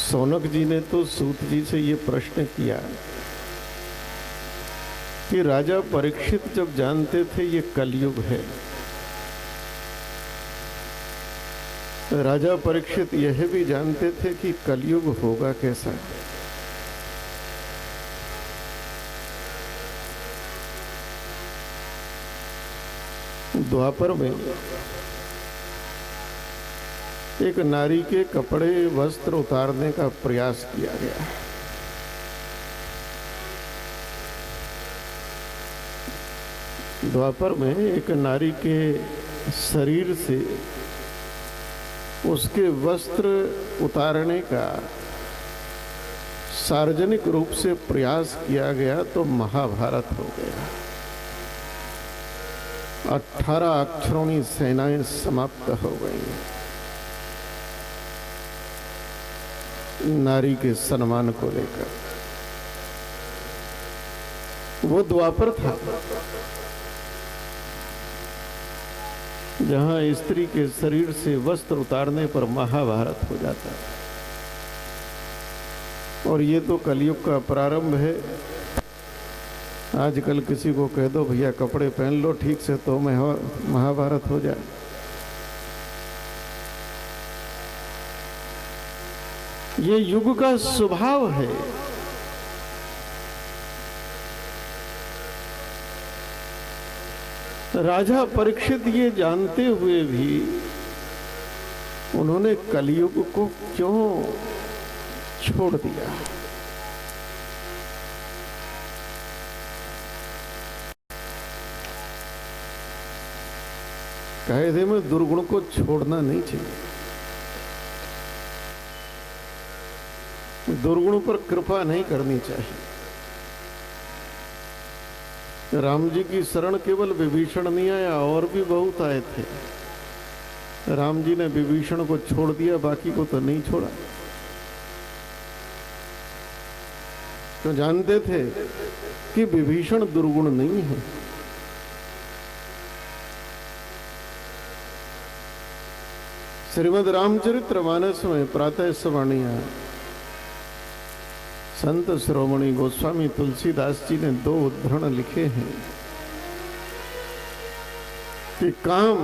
सौनक जी ने तो सूत जी से ये प्रश्न किया कि राजा परीक्षित जब जानते थे ये कलयुग है, राजा परीक्षित यह भी जानते थे कि कलयुग होगा कैसा। द्वापर में एक नारी के कपड़े वस्त्र उतारने का प्रयास किया गया। द्वापर में एक नारी के शरीर से उसके वस्त्र उतारने का सार्वजनिक रूप से प्रयास किया गया तो महाभारत हो गया। 18 अक्षरों सेनाएं समाप्त हो गई नारी के सम्मान को लेकर। वो द्वापर था जहां स्त्री के शरीर से वस्त्र उतारने पर महाभारत हो जाता है। और ये तो कलयुग का प्रारंभ है। आजकल किसी को कह दो भैया कपड़े पहन लो ठीक से तो महाभारत हो जाए। ये युग का स्वभाव है। राजा परीक्षित ये जानते हुए भी उन्होंने कलयुग को क्यों छोड़ दिया। कायदे में दुर्गुण को छोड़ना नहीं चाहिए, दुर्गुण पर कृपा नहीं करनी चाहिए। राम जी की शरण केवल विभीषण नहीं आया, और भी बहुत आए थे। राम जी ने विभीषण को छोड़ दिया, बाकी को तो नहीं छोड़ा। तो जानते थे कि विभीषण दुर्गुण नहीं है। श्रीमद् रामचरितमानस में प्रातः सवाणियां संत शिरोमणि गोस्वामी तुलसीदास जी ने 2 उद्धरण लिखे हैं कि काम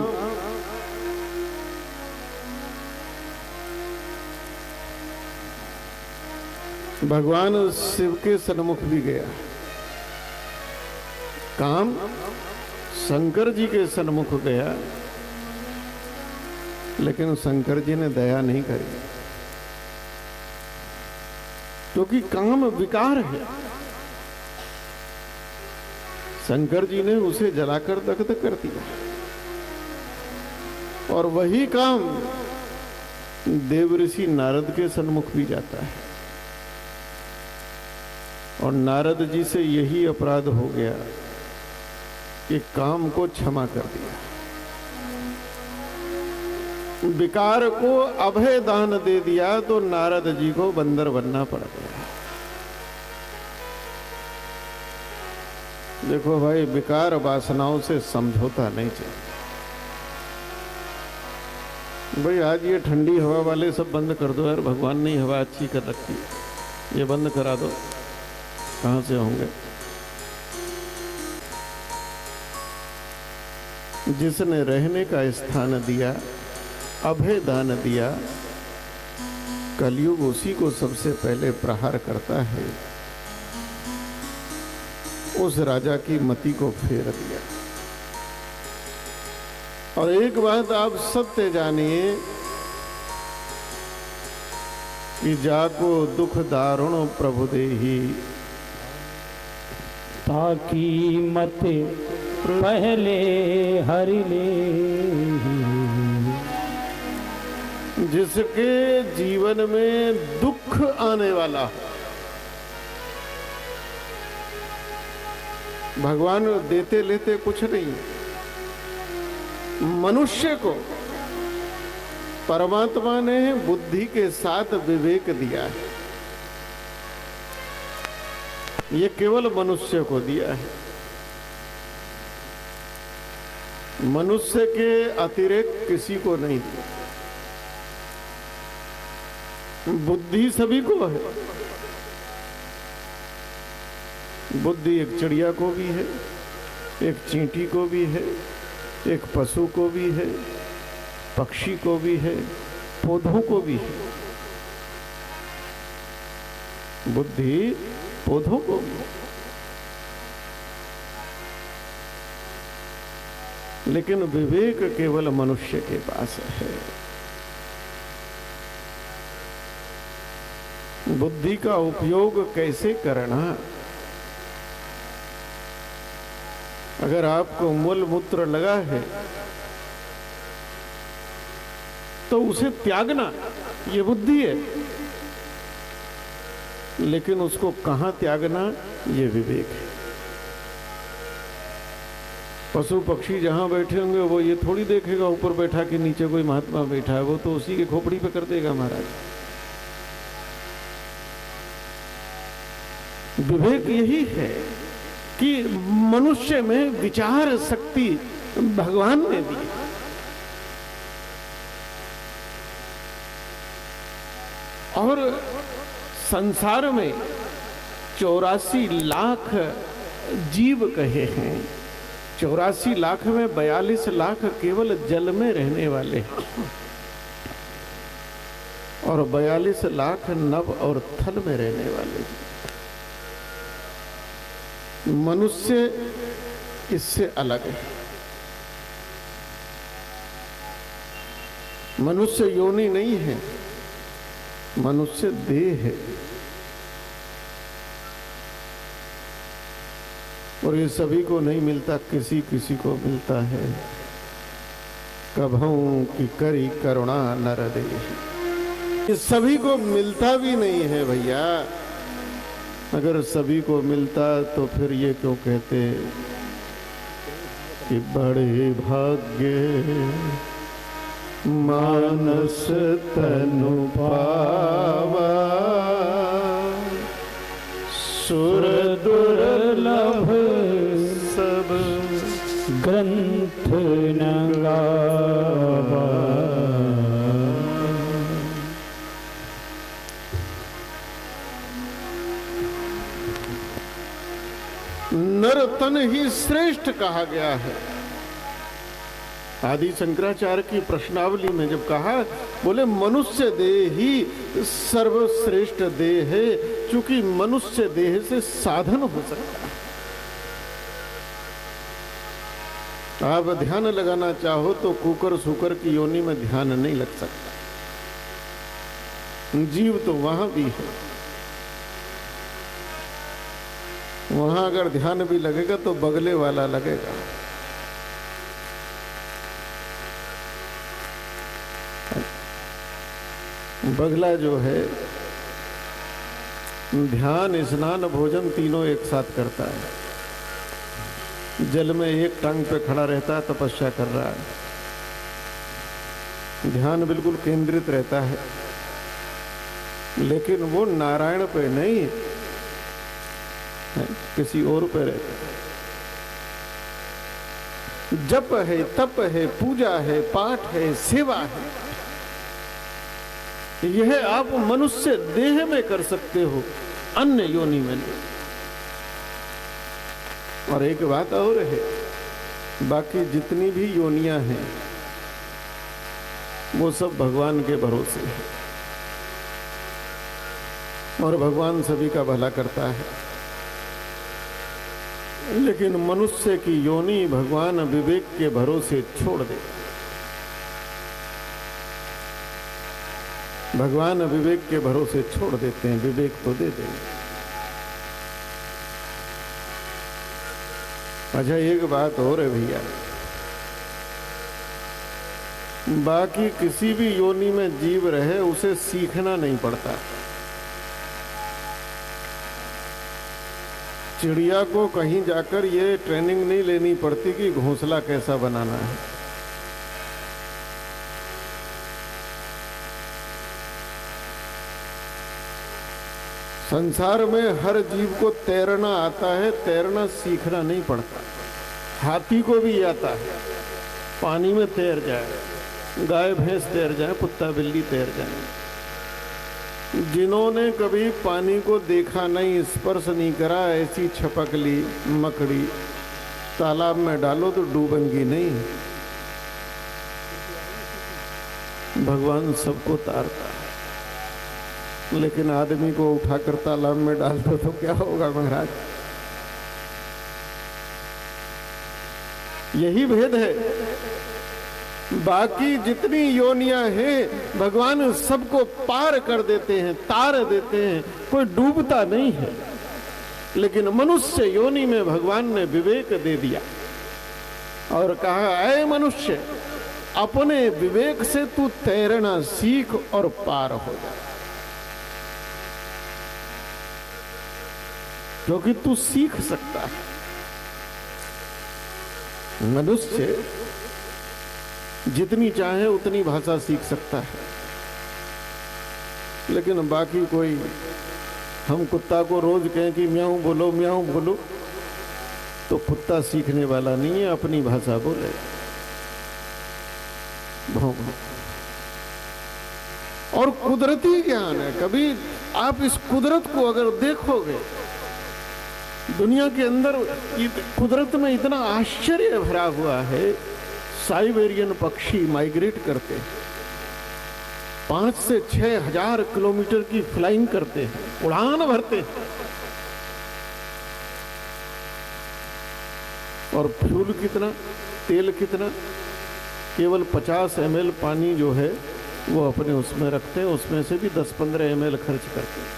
भगवान शिव के सन्मुख भी गया, काम शंकर जी के सन्मुख गया, लेकिन शंकर जी ने दया नहीं करी, क्योंकि काम विकार है। शंकर जी ने उसे जलाकर दग्ध कर दिया। और वही काम देवऋषि नारद के सन्मुख भी जाता है, और नारद जी से यही अपराध हो गया कि काम को क्षमा कर दिया, विकार को अभय दान दे दिया, तो नारद जी को बंदर बनना पड़ गया। देखो भाई, विकार वासनाओं से समझौता नहीं चाहिए। भाई आज ये ठंडी हवा वाले सब बंद कर दो यार, भगवान ने हवा अच्छी कर रखी है, ये बंद करा दो, कहां से होंगे। जिसने रहने का स्थान दिया, अभय दान दिया, कलयुग उसी को सबसे पहले प्रहार करता है। उस राजा की मति को फेर दिया। और एक बात आप सत्य जानिए कि जाको दुख दारुण प्रभु देही, ताकि मत पहले हरि ले। जिसके जीवन में दुख आने वाला हो, भगवान देते लेते कुछ नहीं। मनुष्य को परमात्मा ने बुद्धि के साथ विवेक दिया है, ये केवल मनुष्य को दिया है। मनुष्य के अतिरिक्त किसी को नहीं दिया। बुद्धि सभी को है। बुद्धि एक चिड़िया को भी है, एक चींटी को भी है, एक पशु को भी है, पक्षी को भी है, पौधों को भी है। बुद्धि पौधों को भी है। लेकिन विवेक केवल मनुष्य के पास है। बुद्धि का उपयोग कैसे करना? अगर आपको मूल मूत्र लगा है तो उसे त्यागना, ये बुद्धि है। लेकिन उसको कहां त्यागना, ये विवेक है। पशु पक्षी जहां बैठे होंगे वो ये थोड़ी देखेगा ऊपर बैठा कि नीचे कोई महात्मा बैठा है, वो तो उसी के खोपड़ी पे कर देगा महाराज। विवेक यही है कि मनुष्य में विचार शक्ति भगवान ने दी। और संसार में 84 लाख जीव कहे हैं। 84 लाख में 42 लाख केवल जल में रहने वाले हैं और 42 लाख नभ और थल में रहने वाले हैं। मनुष्य इससे अलग है। मनुष्य योनि नहीं है, मनुष्य देह है। और ये सभी को नहीं मिलता, किसी किसी को मिलता है। कभऊ की करी करुणा नर देहि। ये सभी को मिलता भी नहीं है भैया। अगर सभी को मिलता तो फिर ये क्यों कहते कि बड़े भाग्य मानस तनु पावा, सुर दुर्लभ सब ग्रंथ न गावा। नर तन ही श्रेष्ठ कहा गया है। आदि शंकराचार्य की प्रश्नावली में जब कहा, बोले मनुष्य देह ही सर्वश्रेष्ठ देह है, क्योंकि मनुष्य देह से साधन हो सकता है। आप ध्यान लगाना चाहो तो कुकर सुकर की योनि में ध्यान नहीं लग सकता। जीव तो वहां भी है, वहां अगर ध्यान भी लगेगा तो बगले वाला लगेगा। बगला जो है ध्यान स्नान भोजन तीनों एक साथ करता है। जल में एक टांग पे खड़ा रहता है, तपस्या कर रहा है, ध्यान बिल्कुल केंद्रित रहता है। लेकिन वो नारायण पे नहीं, किसी और पे रहता है। जप है, तप है, पूजा है, पाठ है, सेवा है, यह आप मनुष्य देह में कर सकते हो, अन्य योनि में नहीं। और एक बात और है, बाकी जितनी भी योनियां हैं वो सब भगवान के भरोसे है और भगवान सभी का भला करता है। लेकिन मनुष्य की योनि भगवान विवेक के भरोसे छोड़ दे। भगवान विवेक के भरोसे छोड़ देते हैं, विवेक तो दे देंगे। अच्छा एक बात और है भैया, बाकी किसी भी योनि में जीव रहे उसे सीखना नहीं पड़ता। चिड़िया को कहीं जाकर ये ट्रेनिंग नहीं लेनी पड़ती कि घोंसला कैसा बनाना है। संसार में हर जीव को तैरना आता है, तैरना सीखना नहीं पड़ता। हाथी को भी आता है, पानी में तैर जाए, गाय भैंस तैर जाए, कुत्ता बिल्ली तैर जाए। जिन्होंने कभी पानी को देखा नहीं, स्पर्श नहीं करा, ऐसी छपकली मकड़ी तालाब में डालो तो डूबेंगी नहीं। भगवान सबको तारता है, लेकिन आदमी को उठाकर तालाब में डाल दो तो क्या होगा महाराज? यही भेद है। बाकी जितनी योनियां हैं भगवान सबको पार कर देते हैं, तार देते हैं, कोई डूबता नहीं है। लेकिन मनुष्य योनि में भगवान ने विवेक दे दिया और कहा, ऐ मनुष्य, अपने विवेक से तू तैरना सीख और पार हो जा, क्योंकि तू सीख सकता है। मनुष्य जितनी चाहे उतनी भाषा सीख सकता है, लेकिन बाकी कोई, हम कुत्ता को रोज कहें कि म्याऊं बोलो म्याऊं बोलो, तो कुत्ता सीखने वाला नहीं है, अपनी भाषा बोले। और कुदरती ज्ञान है। कभी आप इस कुदरत को अगर देखोगे, दुनिया के अंदर कुदरत में इतना आश्चर्य भरा हुआ है। साइबेरियन पक्षी माइग्रेट करते हैं, 5 से 6 हजार किलोमीटर की फ्लाइंग करते हैं, उड़ान भरते हैं, और फ्यूल कितना, तेल कितना, केवल 50 ml पानी जो है वो अपने उसमें रखते हैं, उसमें से भी 10-15 ml खर्च करते हैं।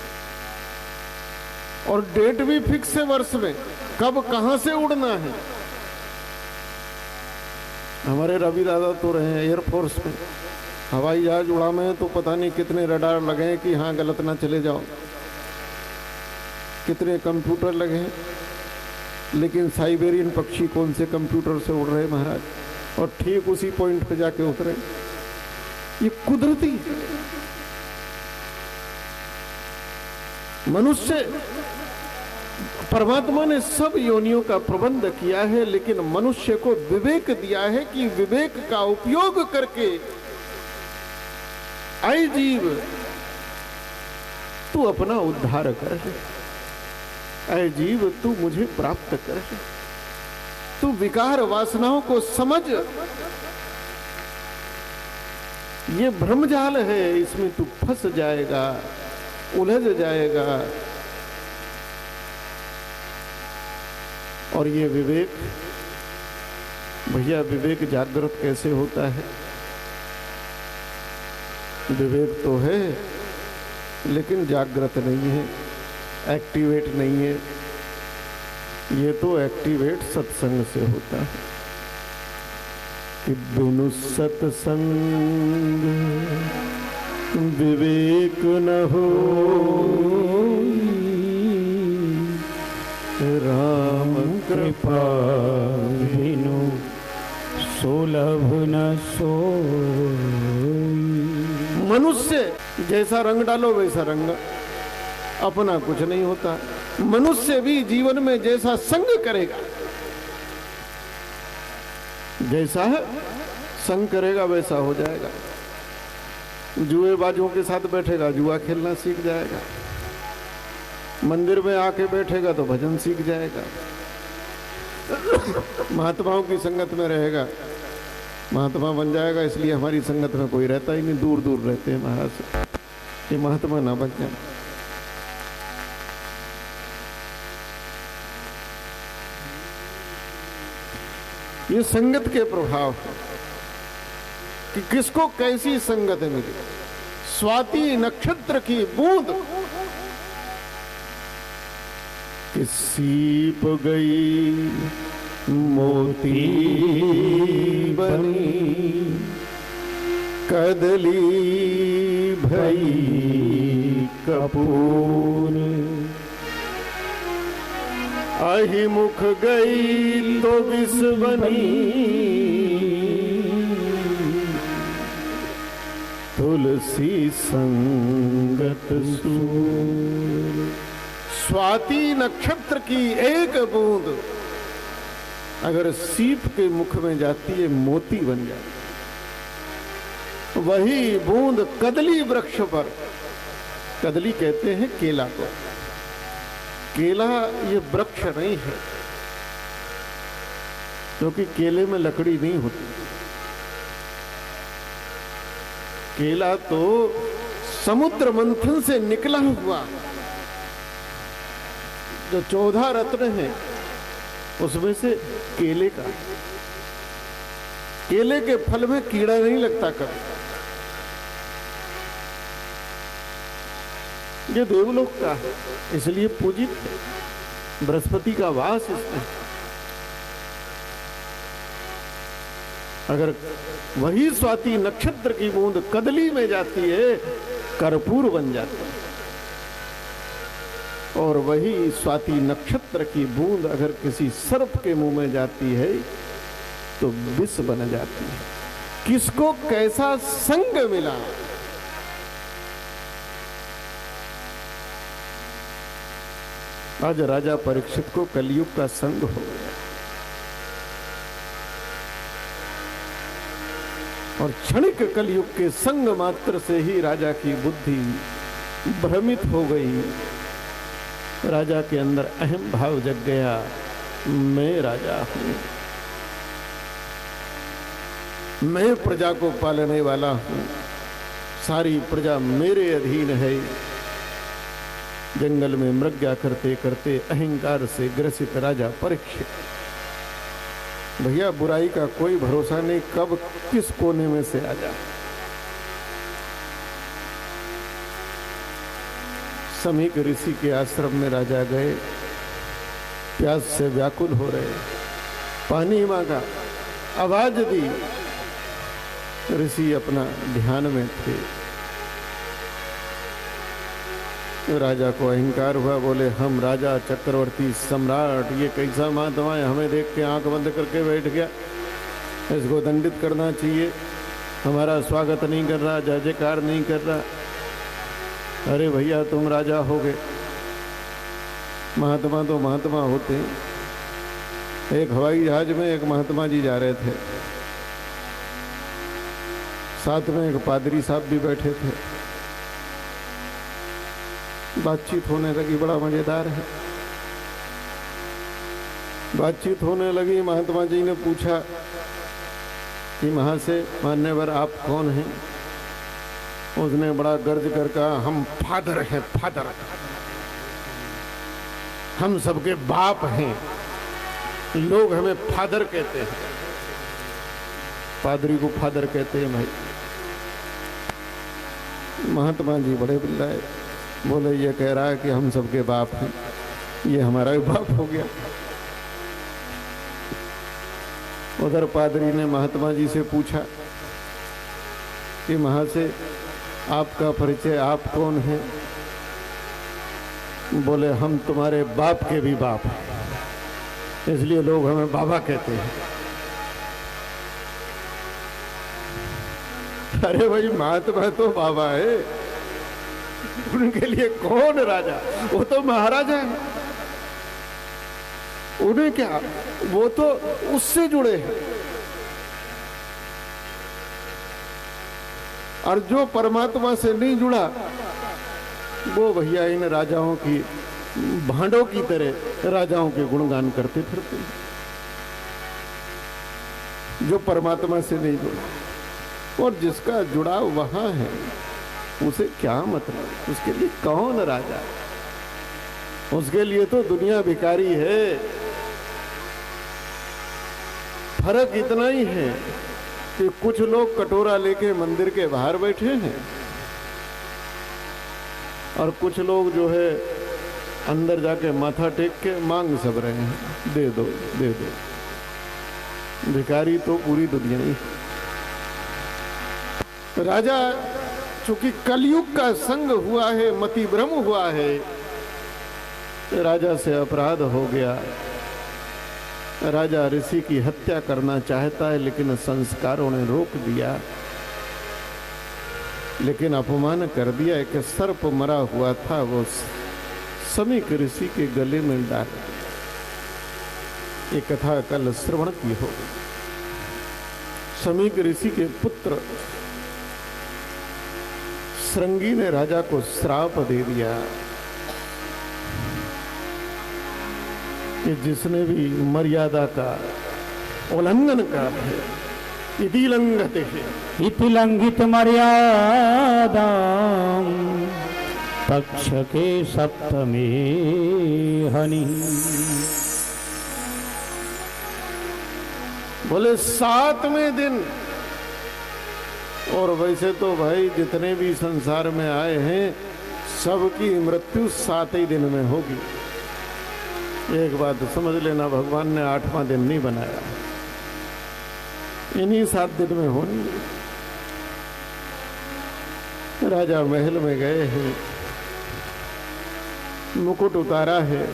और डेट भी फिक्स है वर्ष में, कब कहां से उड़ना है। हमारे रवि दादा तो रहे हैं एयरफोर्स में, हवाई जहाज उड़ा में तो पता नहीं कितने रडार लगे हैं कि हाँ गलत ना चले जाओ, कितने कंप्यूटर लगे हैं। लेकिन साइबेरियन पक्षी कौन से कंप्यूटर से उड़ रहे महाराज, और ठीक उसी पॉइंट पे जाके उतरे। ये कुदरती मनुष्य, परमात्मा ने सब योनियों का प्रबंध किया है, लेकिन मनुष्य को विवेक दिया है कि विवेक का उपयोग करके, ऐ जीव तू अपना उद्धार कर, ऐ जीव तू मुझे प्राप्त कर, तू विकार वासनाओं को समझ, ये भ्रमजाल है, इसमें तू फंस जाएगा, उलझ जाएगा। और ये विवेक, भैया विवेक जागृत कैसे होता है? विवेक तो है लेकिन जागृत नहीं है, एक्टिवेट नहीं है। ये तो एक्टिवेट सत्संग से होता है कि बिनु सत्संग विवेक न हो, राम कृपा बिनु सुलभ न सोई। मनुष्य जैसा रंग डालो वैसा रंग, अपना कुछ नहीं होता। मनुष्य भी जीवन में जैसा संग करेगा, जैसा है संग करेगा वैसा हो जाएगा। जुएबाजों के साथ बैठेगा, जुआ खेलना सीख जाएगा। मंदिर में आके बैठेगा तो भजन सीख जाएगा। महात्माओं की संगत में रहेगा, महात्मा बन जाएगा। इसलिए हमारी संगत में कोई रहता ही नहीं, दूर दूर रहते हैं महाराज से, ये महात्मा ना बन जाए। ये संगत के प्रभाव है कि किसको कैसी संगत मिली। स्वाति नक्षत्र की बूंद कि सीप गई मोती बनी, कदली भई कपूर, अहिमुख गई तो विष बनी, तुलसी संगत सूर। स्वाति नक्षत्र की एक बूंद अगर सीप के मुख में जाती है, मोती बन जाती है। वही बूंद कदली वृक्ष पर कदली कहते हैं केला को। केला ये वृक्ष नहीं है, क्योंकि केले में लकड़ी नहीं होती। केला तो समुद्र मंथन से निकला हुआ जो 14 रत्न है उसमें से केले का, केले के फल में कीड़ा नहीं लगता कभी। ये देवलोक का है, इसलिए पूजित है। बृहस्पति का वास इसमें। अगर वही स्वाति नक्षत्र की बूंद कदली में जाती है, कर्पूर बन जाती है। और वही स्वाति नक्षत्र की बूंद अगर किसी सर्प के मुंह में जाती है तो विष बन जाती है। किसको कैसा संग मिला। आज राजा परीक्षित को कलयुग का संग हो गया और क्षणिक कलयुग के संग मात्र से ही राजा की बुद्धि भ्रमित हो गई। राजा के अंदर अहम भाव जग गया, मैं राजा हूं, मैं प्रजा को पालने वाला हूं, सारी प्रजा मेरे अधीन है। जंगल में मृग्या करते करते अहंकार से ग्रसित राजा परीक्षित। भैया बुराई का कोई भरोसा नहीं, कब किस कोने में से आ जाए। समीक ऋषि के आश्रम में राजा गए, प्यास से व्याकुल हो रहे, पानी मांगा, आवाज दी। ऋषि अपना ध्यान में थे। राजा को अहंकार हुआ, बोले हम राजा चक्रवर्ती सम्राट, ये कैसा महात्मा है, हमें देख के आंख बंद करके बैठ गया, इसको दंडित करना चाहिए, हमारा स्वागत नहीं कर रहा, जय जयकार नहीं कर रहा। अरे भैया तुम राजा हो गए, महात्मा तो महात्मा होते हैं। एक हवाई जहाज में एक महात्मा जी जा रहे थे, साथ में एक पादरी साहब भी बैठे थे। बातचीत होने लगी, बड़ा मजेदार है। बातचीत होने लगी, महात्मा जी ने पूछा कि महाशय मान्यवर आप कौन हैं? उसने बड़ा गर्ज कर कहा, हम फादर हैं, फादर, हम सबके बाप हैं, लोग हमें फादर कहते हैं। पादरी को फादर कहते हैं भाई। महात्मा जी बड़े बिल्लाए, बोले ये कह रहा है कि हम सबके बाप हैं, ये हमारा भी बाप हो गया। उधर पादरी ने महात्मा जी से पूछा कि महाशय आपका परिचय, आप कौन हैं? बोले हम तुम्हारे बाप के भी बाप हैं, इसलिए लोग हमें बाबा कहते हैं। अरे भाई महात्मा तो बाबा है, उनके लिए कौन राजा? वो तो महाराजा है, उन्हें क्या, वो तो उससे जुड़े हैं। और जो परमात्मा से नहीं जुड़ा वो भैया इन राजाओं की भांडों की तरह राजाओं के गुणगान करते फिरते। जो परमात्मा से नहीं जुड़ा और जिसका जुड़ाव वहां है उसे क्या मतलब, उसके लिए कौन राजा? उसके लिए तो दुनिया भिखारी है। फर्क इतना ही है कि कुछ लोग कटोरा लेके मंदिर के बाहर बैठे हैं और कुछ लोग जो है अंदर जाके माथा टेक के मांग सब रहे हैं, दे दो दे दो। भिखारी तो पूरी दुनिया ही। राजा चूंकि कलयुग का संग हुआ है, मति भ्रम हुआ है, राजा से अपराध हो गया। राजा ऋषि की हत्या करना चाहता है लेकिन संस्कारों ने रोक दिया, लेकिन अपमान कर दिया। एक सर्प मरा हुआ था, वो समीक ऋषि के गले में डाल। ये कथा कल श्रवण की हो। समीक ऋषि के पुत्र श्रृंगी ने राजा को श्राप दे दिया कि जिसने भी मर्यादा का उल्लंघन कर है, इति लंघते है, इति लंघित मर्यादा तक्षके सप्तमे हनि। बोले 7वें दिन। और वैसे तो भाई जितने भी संसार में आए हैं सबकी मृत्यु 7 ही दिन में होगी। एक बात समझ लेना, भगवान ने 8वां दिन नहीं बनाया, इन्हीं 7 दिन में होनी। राजा महल में गए हैं, मुकुट उतारा है,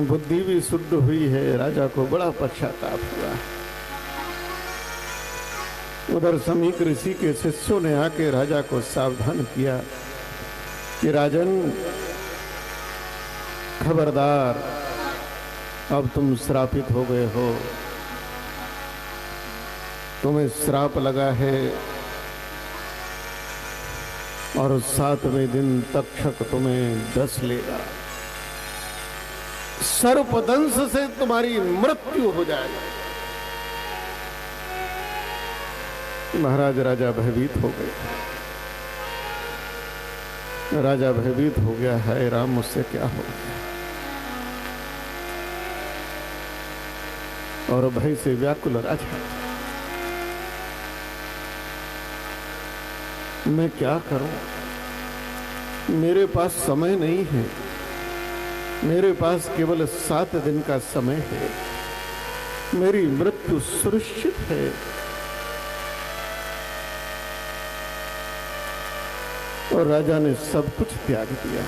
बुद्धि भी शुद्ध हुई है, राजा को बड़ा पश्चाताप हुआ। उधर समीक ऋषि के शिष्यों ने आके राजा को सावधान किया कि राजन खबरदार, अब तुम श्रापित हो गए हो, तुम्हें श्राप लगा है और 7वें दिन तक्षक तुम्हें डस लेगा, सर्पदंश से तुम्हारी मृत्यु हो जाएगी। महाराज राजा भयभीत हो गए। राजा भयभीत हो गया, हाय राम मुझसे क्या हो गया, और भय से व्याकुल राजा, मैं क्या करूं, मेरे पास समय नहीं है, मेरे पास केवल 7 दिन का समय है, मेरी मृत्यु सुनिश्चित है। और राजा ने सब कुछ त्याग दिया।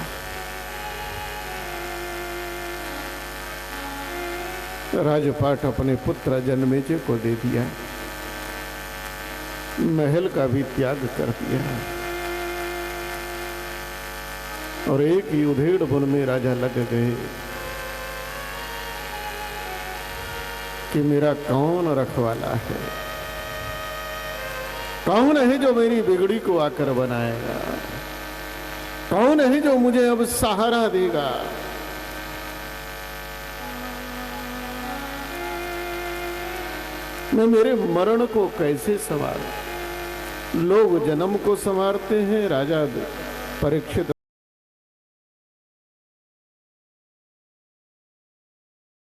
राजपाट अपने पुत्र जनमेजय को दे दिया, महल का भी त्याग कर दिया, और एक ही उधेड़ बुन में राजा लग गए कि मेरा कौन रखवाला है, कौन है जो मेरी बिगड़ी को आकर बनाएगा, कौन है जो मुझे अब सहारा देगा। मैं मेरे मरण को कैसे संभालूं? लोग जन्म को संवारते हैं, राजा परीक्षित